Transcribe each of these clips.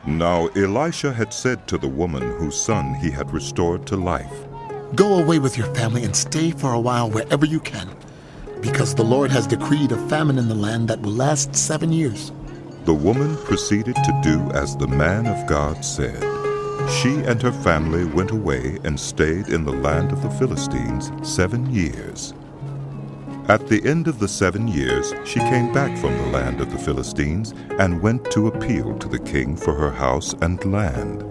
Now Elisha had said to the woman whose son he had restored to life, "Go away with your family and stay for a while wherever you can, because the Lord has decreed a famine in the land that will last 7 years." The woman proceeded to do as the man of God said. She and her family went away and stayed in the land of the Philistines 7 years. At the end of the 7 years, she came back from the land of the Philistines and went to appeal to the king for her house and land.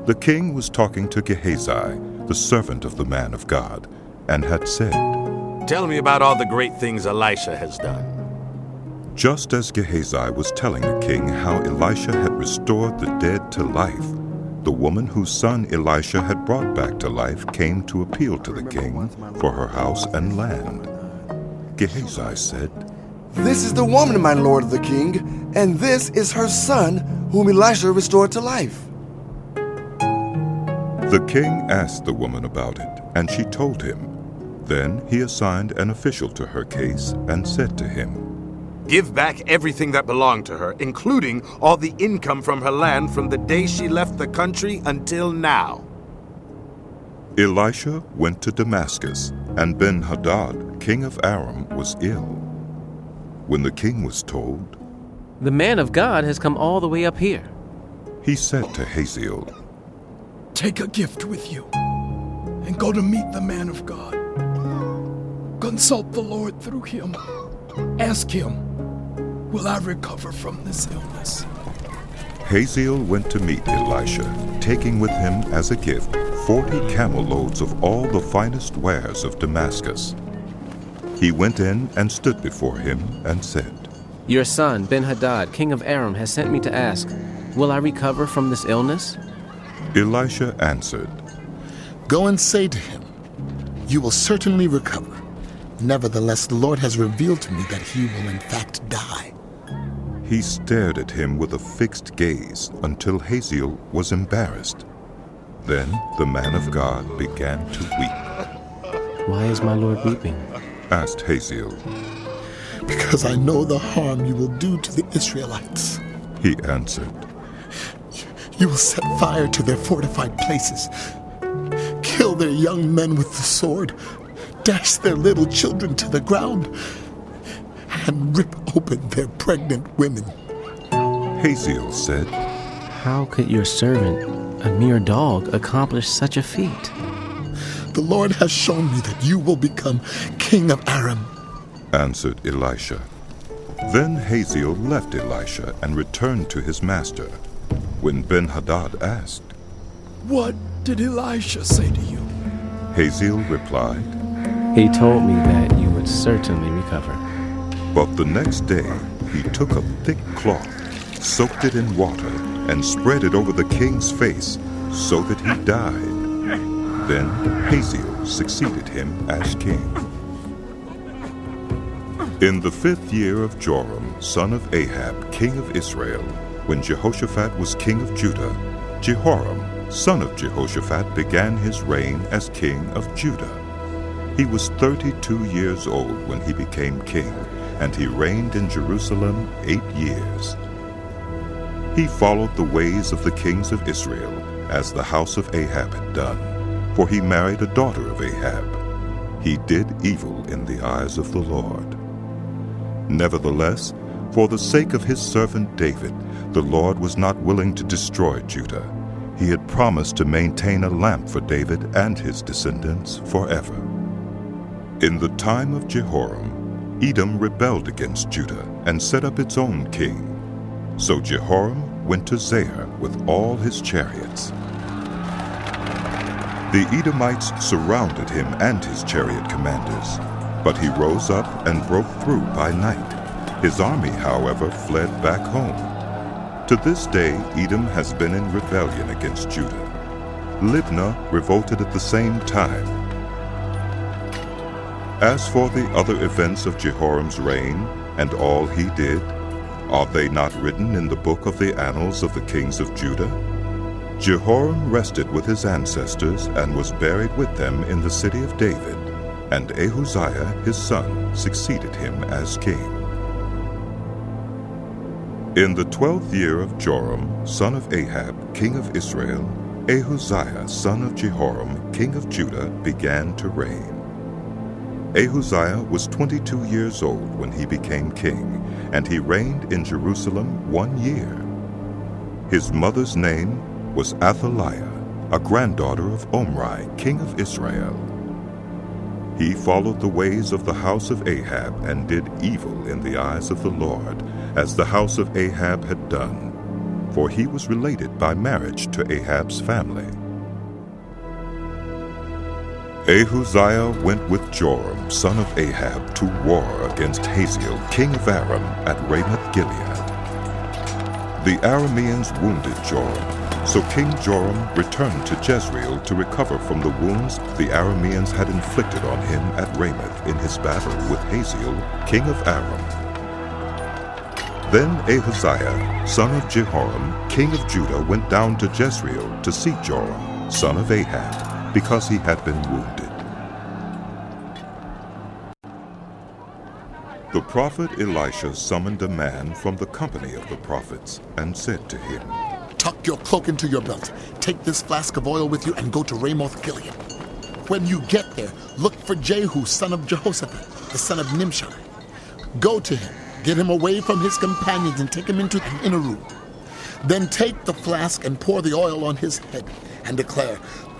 The king was talking to Gehazi, the servant of the man of God, and had said, "Tell me about all the great things Elisha has done." Just as Gehazi was telling the king how Elisha had restored the dead to life, the woman whose son Elisha had brought back to life came to appeal to the king for her house and land. Gehazi said, "This is the woman, my lord the king, and this is her son, whom Elisha restored to life." The king asked the woman about it, and she told him. Then he assigned an official to her case and said to him, "Give back everything that belonged to her, including all the income from her land from the day she left the country until now." Elisha went to Damascus, and Ben-hadad, king of Aram, was ill. When the king was told, "The man of God has come all the way up here," he said to Hazael, "Take a gift with you and go to meet the man of God. Consult the Lord through him. Ask him, will I recover from this illness?" Hazael went to meet Elisha, taking with him as a gift 40 camel loads of all the finest wares of Damascus. He went in and stood before him and said, "Your son, Ben-hadad, king of Aram, has sent me to ask, will I recover from this illness?" Elisha answered, "Go and say to him, you will certainly recover. Nevertheless, the Lord has revealed to me that he will in fact die." He stared at him with a fixed gaze until Hazael was embarrassed. Then the man of God began to weep. "Why is my Lord weeping?" asked Hazael. "Because I know the harm you will do to the Israelites," he answered. "You will set fire to their fortified places, kill their young men with the sword, dash their little children to the ground, and rip open their pregnant women." Hazael said, "How could your servant, a mere dog, accomplish such a feat?" "The Lord has shown me that you will become king of Aram," answered Elisha. Then Hazael left Elisha and returned to his master. When Ben-hadad asked, "What did Elisha say to you?" Hazael replied, "He told me that you would certainly recover." But the next day he took a thick cloth, soaked it in water, and spread it over the king's face, so that he died. Then Hazael succeeded him as king. In the 5th year of Joram, son of Ahab, king of Israel, when Jehoshaphat was king of Judah, Jehoram, son of Jehoshaphat, began his reign as king of Judah. He was 32 years old when he became king, and he reigned in Jerusalem 8 years. He followed the ways of the kings of Israel, as the house of Ahab had done, for he married a daughter of Ahab. He did evil in the eyes of the Lord. Nevertheless, for the sake of his servant David, the Lord was not willing to destroy Judah. He had promised to maintain a lamp for David and his descendants forever. In the time of Jehoram, Edom rebelled against Judah and set up its own king. So Jehoram went to Zair with all his chariots. The Edomites surrounded him and his chariot commanders, but he rose up and broke through by night. His army, however, fled back home. To this day, Edom has been in rebellion against Judah. Libnah revolted at the same time. As for the other events of Jehoram's reign and all he did, are they not written in the book of the annals of the kings of Judah? Jehoram rested with his ancestors and was buried with them in the city of David, and Ahaziah his son succeeded him as king. In the 12th year of Joram, son of Ahab, king of Israel, Ahaziah, son of Jehoram, king of Judah, began to reign. Ahaziah was 22 years old when he became king, and he reigned in Jerusalem 1 year. His mother's name was Athaliah, a granddaughter of Omri, king of Israel. He followed the ways of the house of Ahab and did evil in the eyes of the Lord, as the house of Ahab had done, for he was related by marriage to Ahab's family. Ahaziah went with Joram, son of Ahab, to war against Hazael, king of Aram, at Ramoth-gilead. The Arameans wounded Joram, so King Joram returned to Jezreel to recover from the wounds the Arameans had inflicted on him at Ramoth in his battle with Hazael, king of Aram. Then Ahaziah, son of Jehoram, king of Judah, went down to Jezreel to see Joram, son of Ahab, because he had been wounded. The prophet Elisha summoned a man from the company of the prophets and said to him, Tuck your cloak into your belt. Take this flask of oil with you and go to Ramoth-gilead. When you get there, look for Jehu, son of Jehoshaphat, the son of Nimshi. Go to him, get him away from his companions, and take him into an inner room. Then take the flask and pour the oil on his head and declare,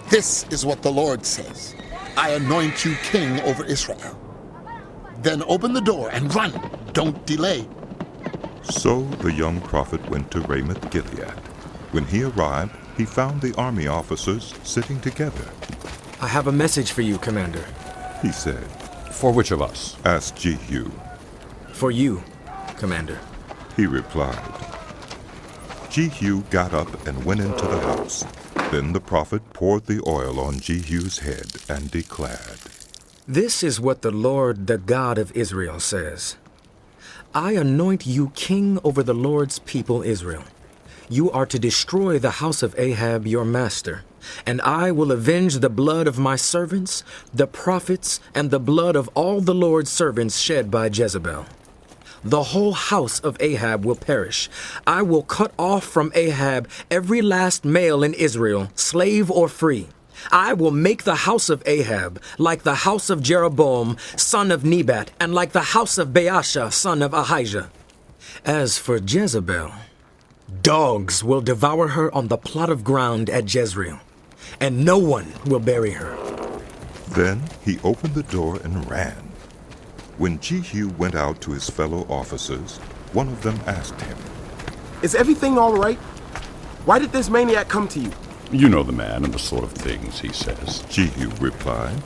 This is what the Lord says. I anoint you king over Israel. Then open the door and run. Don't delay. So the young prophet went to Ramoth-gilead. When he arrived, he found the army officers sitting together. I have a message for you, Commander. He said. For which of us? Asked Jehu. For you, Commander. He replied. Jehu got up and went into the house. Then the prophet poured the oil on Jehu's head and declared, This is what the Lord, the God of Israel, says. I anoint you king over the Lord's people Israel. You are to destroy the house of Ahab your master, and I will avenge the blood of my servants, the prophets, and the blood of all the Lord's servants shed by Jezebel. The whole house of Ahab will perish. I will cut off from Ahab every last male in Israel, slave or free. I will make the house of Ahab like the house of Jeroboam, son of Nebat, and like the house of Baasha, son of Ahijah. As for Jezebel, dogs will devour her on the plot of ground at Jezreel, and no one will bury her. Then he opened the door and ran. When Jehu went out to his fellow officers, one of them asked him, Is everything all right? Why did this maniac come to you? You know the man and the sort of things he says. Jehu replied.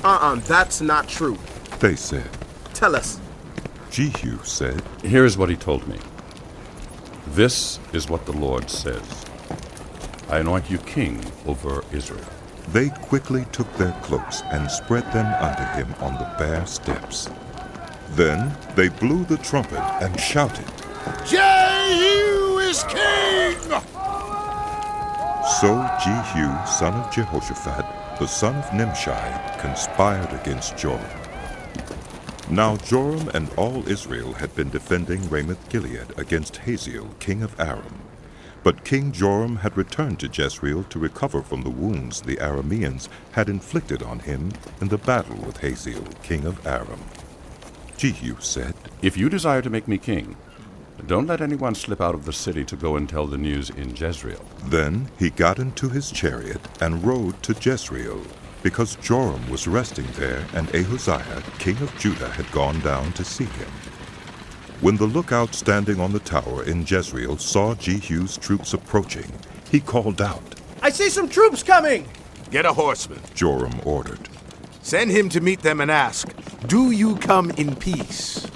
That's not true. They said. Tell us. Jehu said, Here's what he told me. This is what the Lord says. I anoint you king over Israel. They quickly took their cloaks and spread them unto him on the bare steps. Then they blew the trumpet and shouted, Jehu is king! So Jehu, son of Jehoshaphat, the son of Nimshi, conspired against Joram. Now Joram and all Israel had been defending Ramoth-gilead against Hazael, king of Aram. But King Joram had returned to Jezreel to recover from the wounds the Arameans had inflicted on him in the battle with Hazael, king of Aram. Jehu said, If you desire to make me king, don't let anyone slip out of the city to go and tell the news in Jezreel. Then he got into his chariot and rode to Jezreel, because Joram was resting there and Ahaziah, king of Judah, had gone down to see him. When the lookout standing on the tower in Jezreel saw Jehu's troops approaching, he called out, I see some troops coming! Get a horseman. Joram ordered. Send him to meet them and ask, Do you come in peace?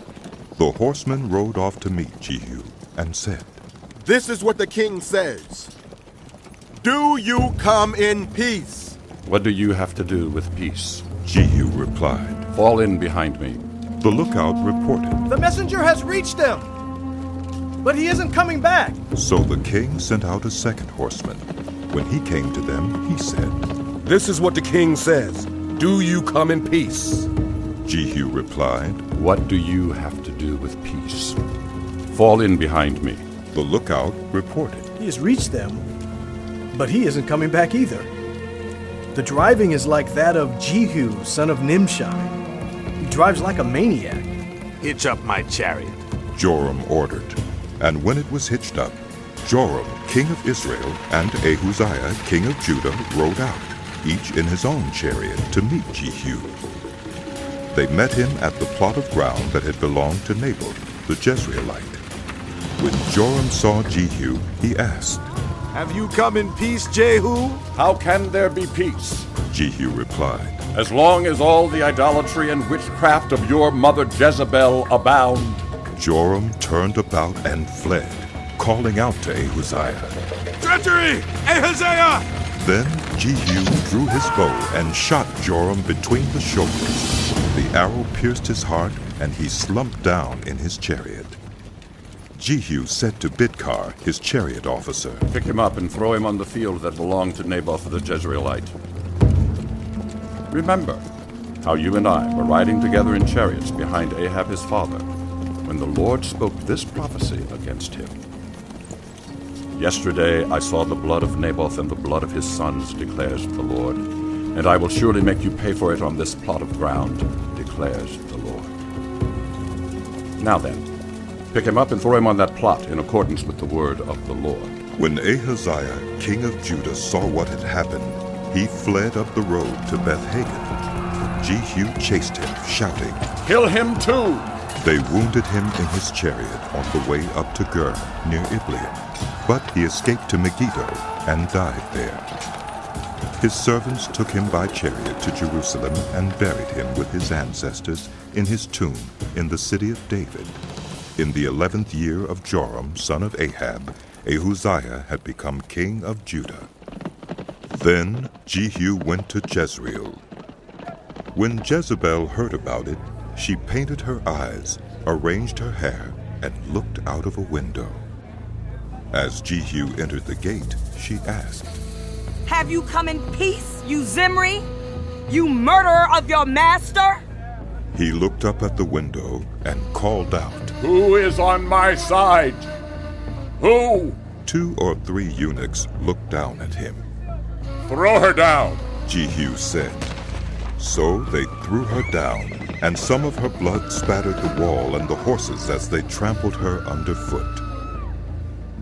The horseman rode off to meet Jehu and said, This is what the king says. Do you come in peace? What do you have to do with peace? Jehu replied. Fall in behind me. The lookout reported. The messenger has reached him, but he isn't coming back. So the king sent out a second horseman. When he came to them, he said, This is what the king says. Do you come in peace? Jehu replied, What do you have to do with peace? Fall in behind me. The lookout reported. He has reached them, but he isn't coming back either. The driving is like that of Jehu, son of Nimshi. He drives like a maniac. Hitch up my chariot. Joram ordered. And when it was hitched up, Joram, king of Israel, and Ahaziah, king of Judah, rode out, each in his own chariot, to meet Jehu. They met him at the plot of ground that had belonged to Naboth, the Jezreelite. When Joram saw Jehu, he asked, Have you come in peace, Jehu? How can there be peace? Jehu replied, As long as all the idolatry and witchcraft of your mother Jezebel abound. Joram turned about and fled, calling out to Ahaziah, Treachery! Ahaziah! Then Jehu drew his bow and shot Joram between the shoulders. The arrow pierced his heart, and he slumped down in his chariot. Jehu said to Bidkar, his chariot officer, Pick him up and throw him on the field that belonged to Naboth the Jezreelite. Remember how you and I were riding together in chariots behind Ahab his father, when the Lord spoke this prophecy against him. Yesterday I saw the blood of Naboth and the blood of his sons, declares the Lord, and I will surely make you pay for it on this plot of ground, declares the Lord. Now then, pick him up and throw him on that plot in accordance with the word of the Lord. When Ahaziah, king of Judah, saw what had happened, he fled up the road to Beth-hagan. Jehu chased him, shouting, Kill him too! They wounded him in his chariot on the way up to Gur, near Ibleam. But he escaped to Megiddo and died there. His servants took him by chariot to Jerusalem and buried him with his ancestors in his tomb in the city of David. In the 11th year of Joram, son of Ahab, Ahaziah had become king of Judah. Then Jehu went to Jezreel. When Jezebel heard about it, she painted her eyes, arranged her hair, and looked out of a window. As Jehu entered the gate, she asked, Have you come in peace, you Zimri? You murderer of your master? He looked up at the window and called out, Who is on my side? Who? 2 or 3 eunuchs looked down at him. Throw her down, Jehu said. So they threw her down, and some of her blood spattered the wall and the horses as they trampled her underfoot.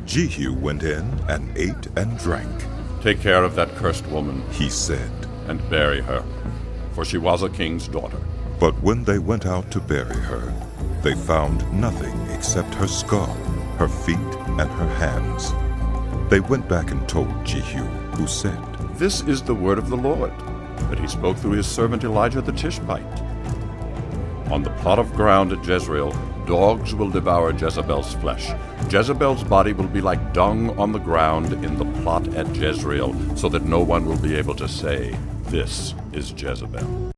Jehu went in and ate and drank. Take care of that cursed woman, he said, and bury her, for she was a king's daughter. But when they went out to bury her, they found nothing except her skull, her feet, and her hands. They went back and told Jehu, who said, This is the word of the Lord, that he spoke through his servant Elijah the Tishbite. On the plot of ground at Jezreel, dogs will devour Jezebel's flesh. Jezebel's body will be like dung on the ground in the plot at Jezreel, so that no one will be able to say, This is Jezebel.